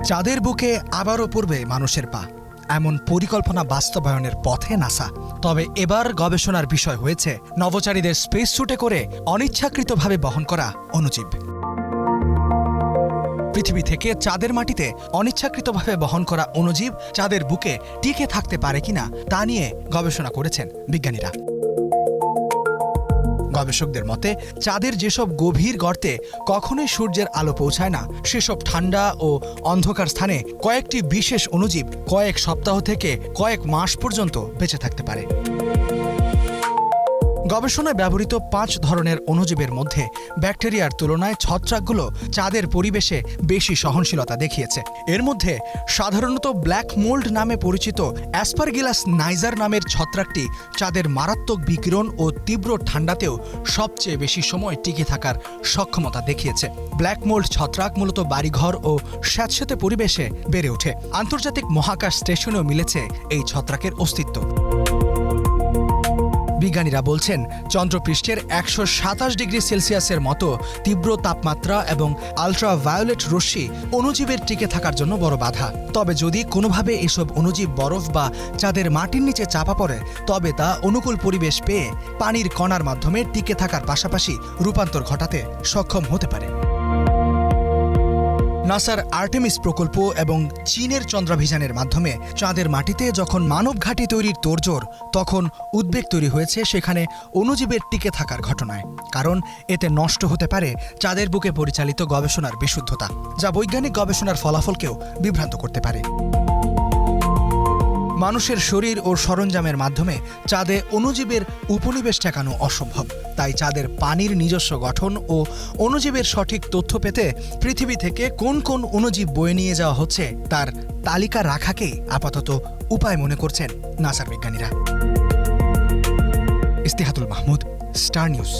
চাঁদের বুকে আবারও পড়বে মানুষের পা, এমন পরিকল্পনা বাস্তবায়নের পথে নাসা। তবে এবার গবেষণার বিষয় হয়েছে নভোচারীদের স্পেস স্যুটে করে অনিচ্ছাকৃতভাবে বহন করা অণুজীব। পৃথিবী থেকে চাঁদের মাটিতে অনিচ্ছাকৃতভাবে বহন করা অণুজীব চাঁদের বুকে টিকে থাকতে পারে কিনা তা নিয়ে গবেষণা করেছেন বিজ্ঞানীরা। গবেষকদের মতে চাঁদের যেসব গভীর গর্তে কখনোই সূর্যের আলো পৌঁছায় না, সেসব ঠান্ডা ও অন্ধকার স্থানে কয়েকটি বিশেষ অণুজীব কয়েক সপ্তাহ থেকে কয়েক মাস পর্যন্ত বেঁচে থাকতে পারে। গবেষণায় ব্যবহৃত 5 ধরনের অণুজীবের মধ্যে ব্যাকটেরিয়ার তুলনায় ছত্রাকগুলো চাঁদের পরিবেশে বেশি সহনশীলতা দেখিয়েছে। এর মধ্যে সাধারণত ব্ল্যাক মোল্ড নামে পরিচিত অ্যাসপারগিলাস নাইজার নামের ছত্রাকটি চাঁদের মারাত্মক বিকিরণ ও তীব্র ঠান্ডাতেও সবচেয়ে বেশি সময় টিকে থাকার সক্ষমতা দেখিয়েছে। ব্ল্যাক মোল্ড ছত্রাক মূলত বাড়িঘর ও স্যাঁতসেঁতে পরিবেশে বেড়ে ওঠে। আন্তর্জাতিক মহাকাশ স্টেশনেও মিলেছে এই ছত্রাকের অস্তিত্ব। বিজ্ঞানীরা বলছেন, চন্দ্রপৃষ্ঠের 127 ডিগ্রি সেলসিয়াসের মতো তীব্র তাপমাত্রা এবং আলট্রাভায়োলেট রশ্মি অণুজীবের টিকে থাকার জন্য বড় বাধা। তবে যদি কোনোভাবে এসব অণুজীব বরফ বা চাঁদের মাটির নিচে চাপা পড়ে, তবে তা অনুকূল পরিবেশ পেয়ে পানির কণার মাধ্যমে টিকে থাকার পাশাপাশি রূপান্তর ঘটাতে সক্ষম হতে পারে। নাসার আর্টেমিস প্রকল্প এবং চীনের চন্দ্রাভিযানের মাধ্যমে চাঁদের মাটিতে যখন মানব ঘাঁটি তৈরির তোড়জোড়, তখন উদ্বেগ তৈরি হয়েছে সেখানে অণুজীবের টিকে থাকার ঘটনায়। কারণ এতে নষ্ট হতে পারে চাঁদের বুকে পরিচালিত গবেষণার বিশুদ্ধতা, যা বৈজ্ঞানিক গবেষণার ফলাফলকেও বিভ্রান্ত করতে পারে। মানুষের শরীর ও সরঞ্জামের মাধ্যমে চাঁদে অণুজীবের উপনিবেশ ঠেকানো অসম্ভব। তাই চাঁদের পানির নিজস্ব গঠন ও অণুজীবের সঠিক তথ্য পেতে পৃথিবী থেকে কোন কোন অণুজীব বয়ে নিয়ে যাওয়া হচ্ছে তার তালিকা রাখাকেই আপাতত উপায় মনে করছেন নাসার বিজ্ঞানীরা। ইস্তিহাতুল মাহমুদ, স্টার নিউজ।